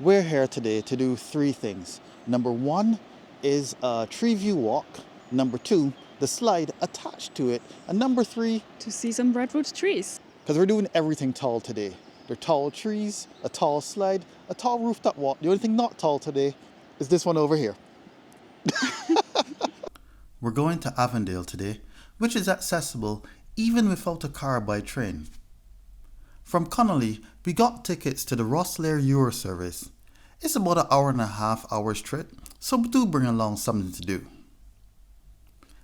We're here today to do three things. Number one is a tree view walk. Number two, the slide attached to it. And number three, to see some redwood trees. because we're doing everything tall today. There are tall trees, a tall slide, a tall rooftop walk. The only thing not tall today is this one over here. We're going to Avondale today, which is accessible even without a car by train. From Connolly, we got tickets to the Rosslare Euro service. It's about an hour and a half hours trip, so do bring along something to do.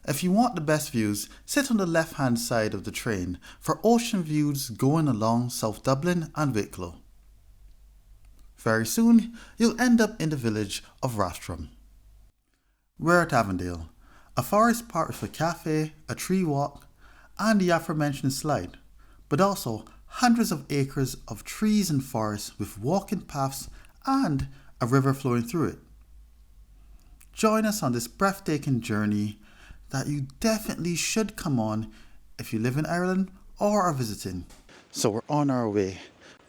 If you want the best views, sit on the left hand side of the train for ocean views going along South Dublin and Wicklow. Very soon, you'll end up in the village of Rostrum. We're at Avondale, a forest park with a cafe, a tree walk, and the aforementioned slide, but also hundreds of acres of trees and forests with walking paths and a river flowing through it. Join us on this breathtaking journey that you definitely should come on if you live in Ireland or are visiting. So we're on our way.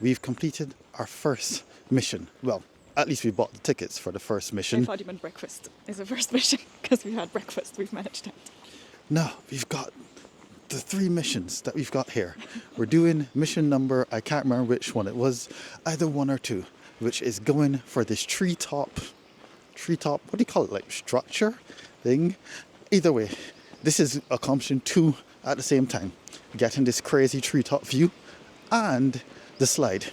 We've completed our first mission. Well, at least we bought the tickets for the first mission. I thought you meant breakfast is the first mission, because we had breakfast, we've managed it. No, we've got the three missions that we've got here. We're doing mission number, I can't remember which one it was, either one or two, which is going for this treetop, what do you call it, like structure thing? Either way, this is accomplishing two at the same time. Getting this crazy treetop view and the slide.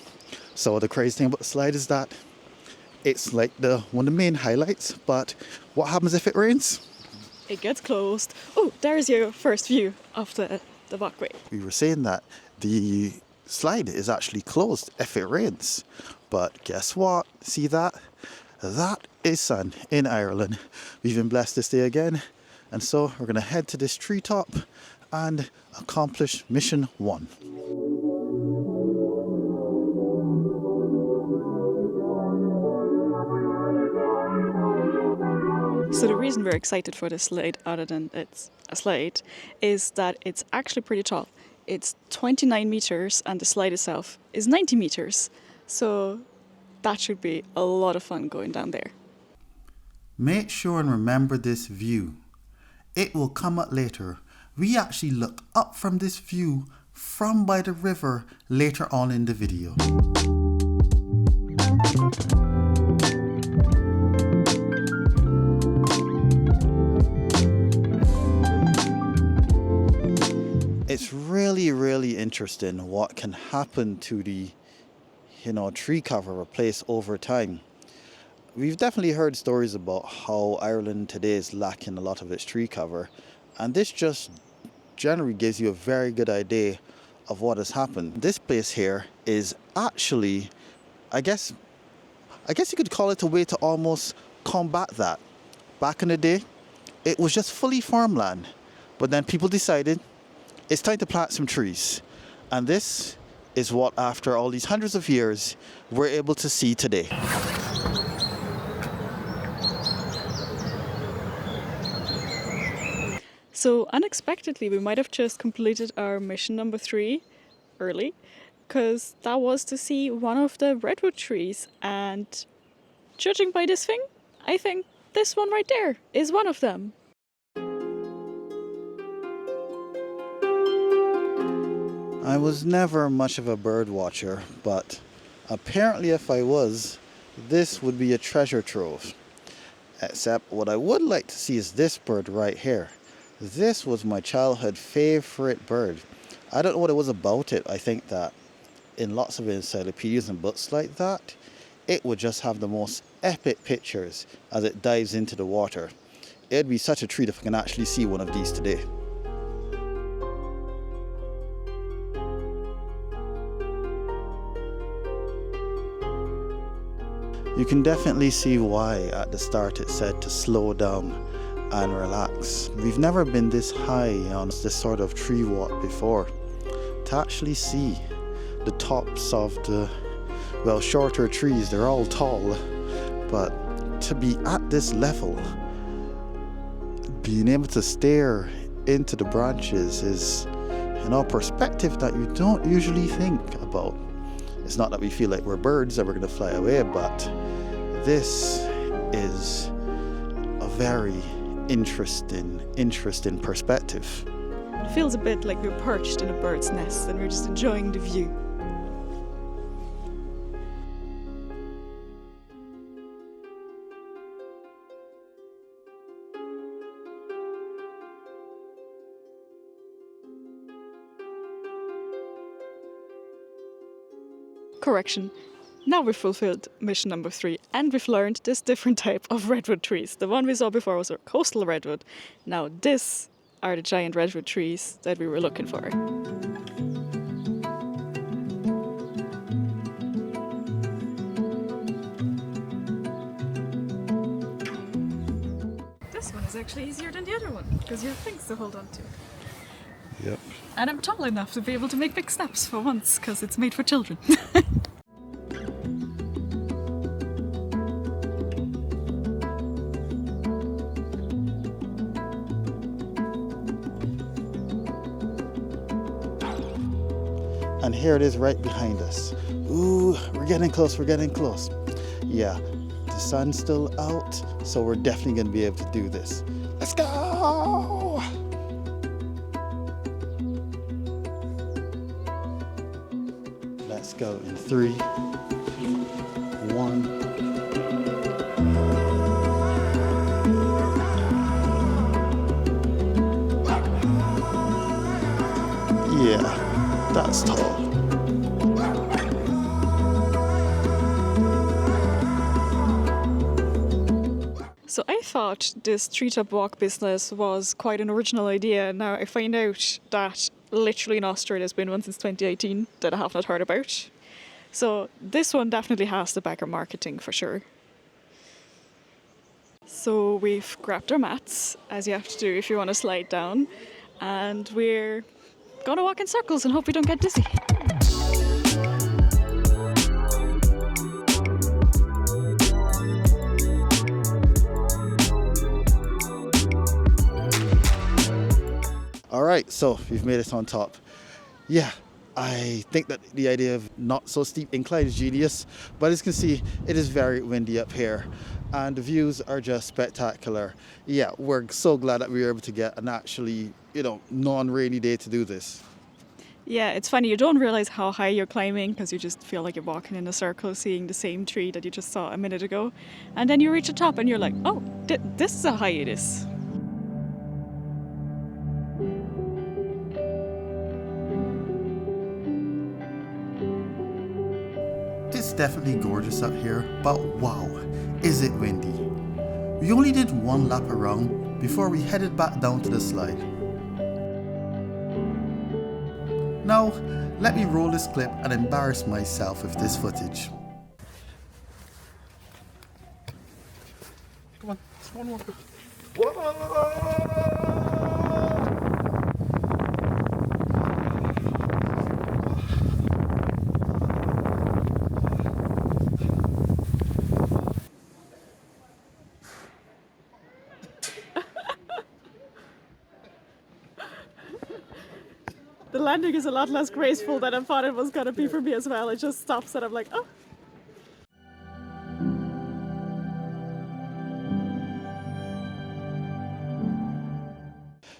So the crazy thing about the slide is that it's like one of the main highlights, but what happens if it rains? It gets closed. Oh, there's your first view of the walkway. We were saying that the slide is actually closed if it rains. But guess what? See that? That is sun in Ireland. We've been blessed this day again. And so we're going to head to this treetop and accomplish mission one. So the reason we're excited for this slide, other than it's a slide, is that it's actually pretty tall. It's 29 meters and the slide itself is 90 meters. So that should be a lot of fun going down there. Make sure and remember this view. It will come up later. We actually look up from this view from by the river later on in the video. It's really interesting what can happen to the tree cover or place over time. We've definitely heard stories about how Ireland today is lacking a lot of its tree cover, and this just generally gives you a very good idea of what has happened. This place here is actually, I guess you could call it a way to almost combat that. Back in the day, it was just fully farmland, but then people decided it's time to plant some trees, and this is what, after all these hundreds of years, we're able to see today. So unexpectedly, we might have just completed our mission number 3 early, because that was to see one of the redwood trees. And judging by this thing, I think this one right there is one of them. I was never much of a bird watcher, but apparently if I was, this would be a treasure trove. Except what I would like to see is this bird right here. This was my childhood favorite bird. I don't know what it was about it. I think that in lots of encyclopedias and books like that, it would just have the most epic pictures as it dives into the water. It'd be such a treat if I can actually see one of these today. You can definitely see why at the start it said to slow down and relax. We've never been this high on this sort of tree walk before. To actually see the tops of the, shorter trees, they're all tall, but to be at this level, being able to stare into the branches is perspective that you don't usually think about. It's not that we feel like we're birds that we're going to fly away, but This is a very interesting perspective. It feels a bit like we're perched in a bird's nest and we're just enjoying the view. Correction. Now we've fulfilled mission number 3 and we've learned this different type of redwood trees. The one we saw before was a coastal redwood. Now this are the giant redwood trees that we were looking for. This one is actually easier than the other one because you have things to hold on to. Yep. And I'm tall enough to be able to make big snaps for once because it's made for children. And here it is right behind us. Ooh, we're getting close. Yeah, the sun's still out, so we're definitely gonna be able to do this. Let's go! Let's go in 3, 1. Yeah, that's tall. So I thought this Treetop walk business was quite an original idea. Now I find out that literally in Austria there's been one since 2018 that I have not heard about. So this one definitely has the backer marketing for sure. So we've grabbed our mats, as you have to do if you want to slide down, and we're gonna walk in circles and hope we don't get dizzy. All right, so we've made it on top. Yeah, I think that the idea of not so steep incline is genius, but as you can see, it is very windy up here and the views are just spectacular. Yeah, we're so glad that we were able to get an actually, non-rainy day to do this. Yeah, it's funny, you don't realize how high you're climbing because you just feel like you're walking in a circle seeing the same tree that you just saw a minute ago. And then you reach the top and you're like, oh, this is how high it is. It's definitely gorgeous up here, but wow, is it windy. We only did one lap around before we headed back down to the slide. Now, let me roll this clip and embarrass myself with this footage. Come on, it's one more. The landing is a lot less graceful than I thought it was going to be for me as well. It just stops and I'm like, oh.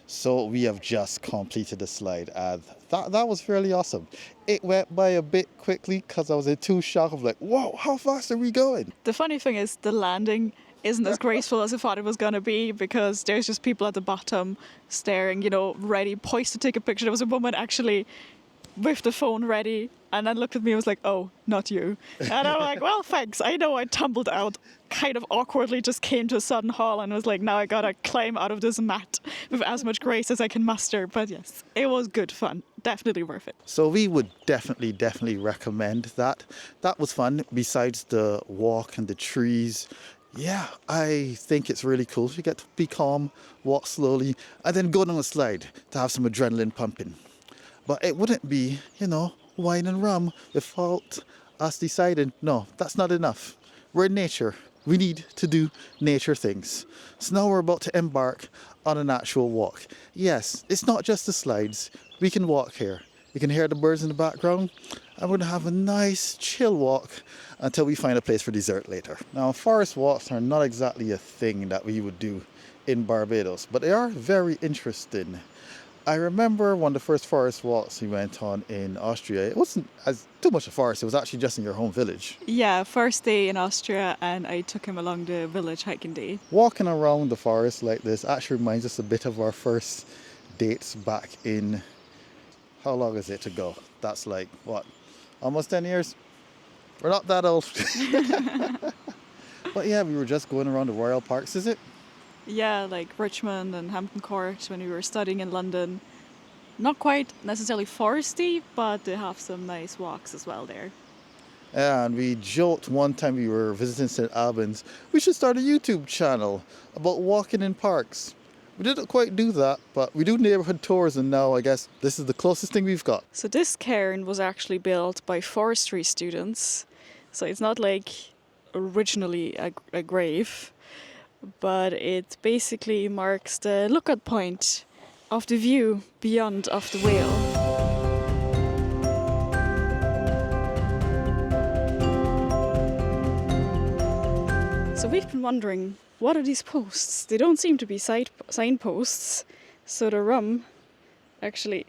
So we have just completed the slide and that was fairly awesome. It went by a bit quickly because I was in too shock of like, whoa, how fast are we going? The funny thing is the landing isn't as graceful as I thought it was going to be because there's just people at the bottom staring, ready, poised to take a picture. There was a woman actually with the phone ready and then looked at me and was like, oh, not you. And I'm like, well, thanks. I know I tumbled out kind of awkwardly, just came to a sudden halt and was like, now I gotta climb out of this mat with as much grace as I can muster. But yes, it was good fun. Definitely worth it. So we would definitely recommend that. That was fun. Besides the walk and the trees, yeah, I think it's really cool. You get to be calm, walk slowly, and then go down a slide to have some adrenaline pumping. But it wouldn't be, wine and rum without us deciding, no, that's not enough. We're in nature. We need to do nature things. So now we're about to embark on an actual walk. Yes, it's not just the slides. We can walk here. You can hear the birds in the background. and we're going to have a nice chill walk until we find a place for dessert later. Now, forest walks are not exactly a thing that we would do in Barbados, but they are very interesting. I remember one of the first forest walks we went on in Austria. It wasn't as too much a forest, it was actually just in your home village. Yeah, first day in Austria, and I took him along the village hiking day. Walking around the forest like this actually reminds us a bit of our first dates back in, how long is it ago? That's like, what, almost 10 years? We're not that old. But yeah, we were just going around the royal parks, is it? Yeah, like Richmond and Hampton Court when we were studying in London. Not quite necessarily foresty, but they have some nice walks as well there. Yeah, and we joked one time we were visiting St. Albans, we should start a YouTube channel about walking in parks. We didn't quite do that, but we do neighborhood tours, and now I guess this is the closest thing we've got. So this cairn was actually built by forestry students. So it's not like originally a grave, but it basically marks the lookout point of the view beyond of the whale. So we've been wondering, what are these posts? They don't seem to be signposts. So the rum, actually,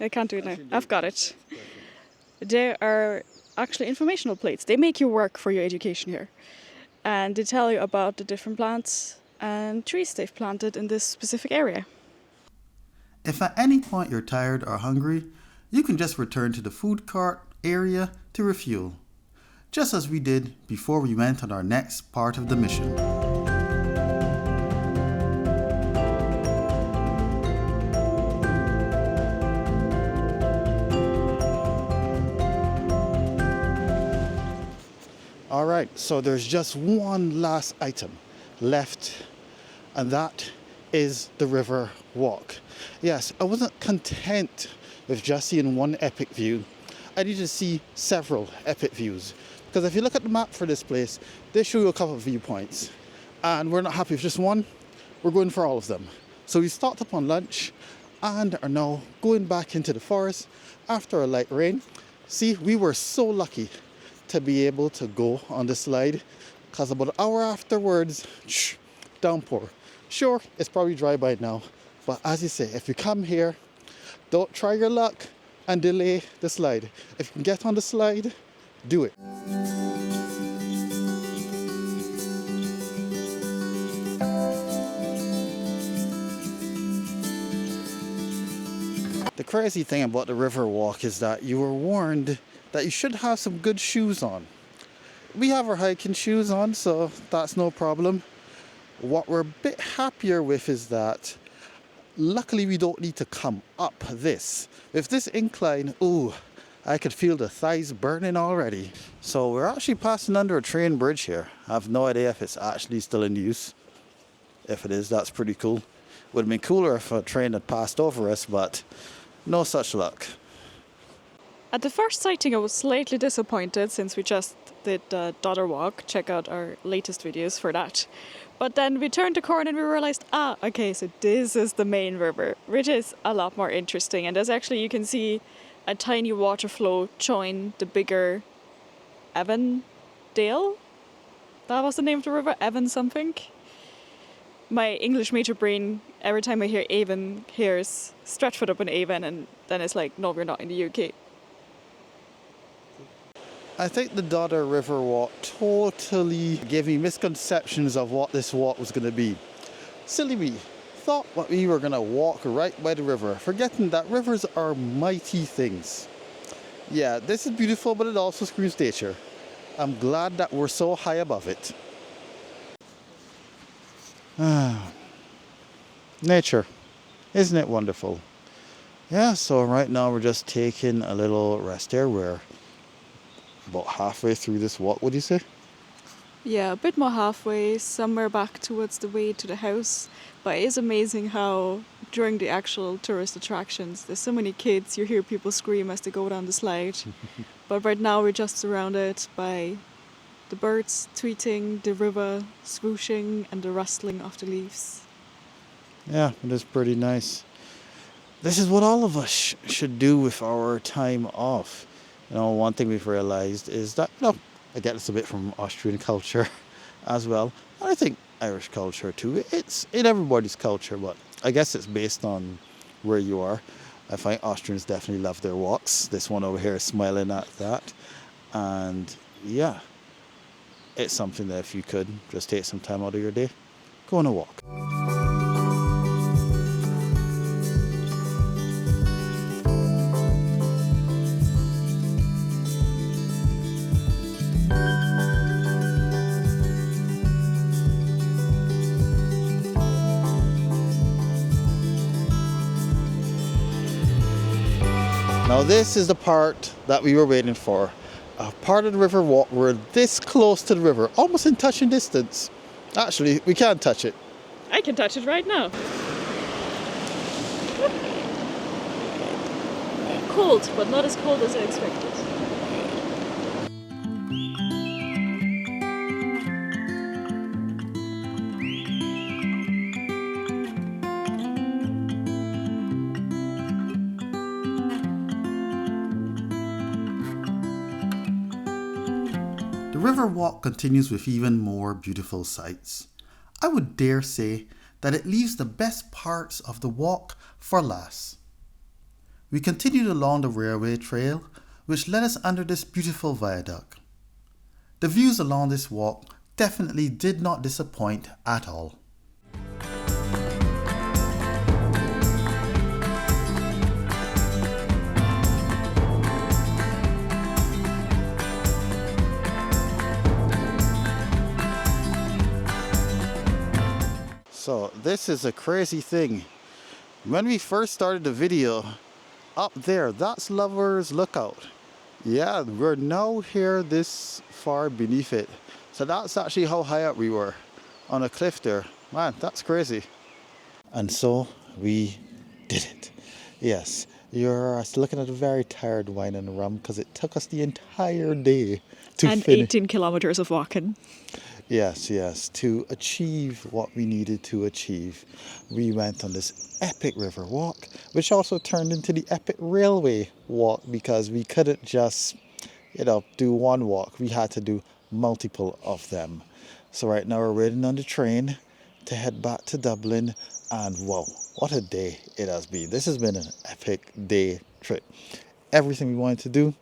I can't do it now. I've got it. There are actually informational plates. They make you work for your education here. And they tell you about the different plants and trees they've planted in this specific area. If at any point you're tired or hungry, you can just return to the food cart area to refuel, just as we did before we went on our next part of the mission. Alright, so there's just one last item left, and that is the river walk. Yes, I wasn't content with just seeing one epic view. I needed to see several epic views. Because if you look at the map for this place, they show you a couple of viewpoints. And we're not happy with just one, we're going for all of them. So we stocked up on lunch and are now going back into the forest after a light rain. See, we were so lucky to be able to go on the slide, because about an hour afterwards, downpour. Sure, it's probably dry by now, but as you say, if you come here, don't try your luck and delay the slide. If you can get on the slide, do it. The crazy thing about the river walk is that you were warned that you should have some good shoes on. We have our hiking shoes on, so that's no problem. What we're a bit happier with is that luckily we don't need to come up this. With this incline, ooh, I could feel the thighs burning already. So we're actually passing under a train bridge here. I have no idea if it's actually still in use. If it is, that's pretty cool. Would have been cooler if a train had passed over us, but no such luck. At the first sighting, I was slightly disappointed since we just did the Dodder Walk. Check out our latest videos for that. But then we turned the corner and we realized, okay, so this is the main river, which is a lot more interesting. And there's actually, you can see a tiny water flow join the bigger Avondale. That was the name of the river, Avon something. My English major brain, every time I hear Avon, hears Stratford upon Avon, and then it's like, no, we're not in the UK. I think the Dodder River Walk totally gave me misconceptions of what this walk was going to be. Silly me, thought what we were going to walk right by the river, forgetting that rivers are mighty things. Yeah, this is beautiful, but it also screams nature. I'm glad that we're so high above it. Nature, isn't it wonderful? Yeah, so right now we're just taking a little rest there. We're about halfway through this walk, would you say? Yeah, a bit more halfway, somewhere back towards the way to the house. But it is amazing how during the actual tourist attractions, there's so many kids, you hear people scream as they go down the slide. But right now we're just surrounded by the birds tweeting, the river swooshing, and the rustling of the leaves. Yeah, it is pretty nice. This is what all of us should do with our time off. One thing we've realised is that, I get this a bit from Austrian culture as well. And I think Irish culture too. It's in everybody's culture, but I guess it's based on where you are. I find Austrians definitely love their walks. This one over here is smiling at that. And yeah, it's something that if you could just take some time out of your day, go on a walk. Now this is the part that we were waiting for. A part of the river walk. We're this close to the river, almost in touching distance. Actually, we can't touch it. I can touch it right now. Cold, but not as cold as I expected. The river walk continues with even more beautiful sights. I would dare say that it leaves the best parts of the walk for last. We continued along the railway trail, which led us under this beautiful viaduct. The views along this walk definitely did not disappoint at all. So this is a crazy thing. When we first started the video, up there, that's Lover's Lookout. Yeah, we're now here this far beneath it. So that's actually how high up we were, on a cliff there. Man, that's crazy. And so we did it. Yes, you're looking at a very tired wine and rum because it took us the entire day to and finish. 18 kilometers of walking. Yes, to achieve what we needed to achieve. We went on this epic river walk, which also turned into the epic railway walk because we couldn't just, do one walk. We had to do multiple of them. So right now we're waiting on the train to head back to Dublin, and whoa, what a day it has been. This has been an epic day trip. Everything we wanted to do,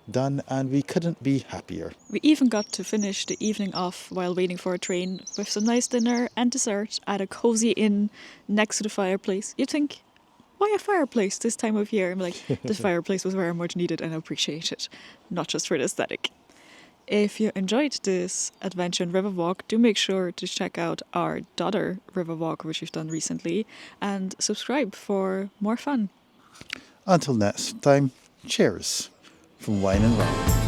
done, and we couldn't be happier. We even got to finish the evening off while waiting for a train with some nice dinner and dessert at a cozy inn next to the fireplace. You'd think, why a fireplace this time of year? I'm like, this fireplace was very much needed and appreciated, not just for the aesthetic. If you enjoyed this adventure and river walk, do make sure to check out our daughter river walk, which we've done recently, and subscribe for more fun. Until next time, cheers from Wine and Rum.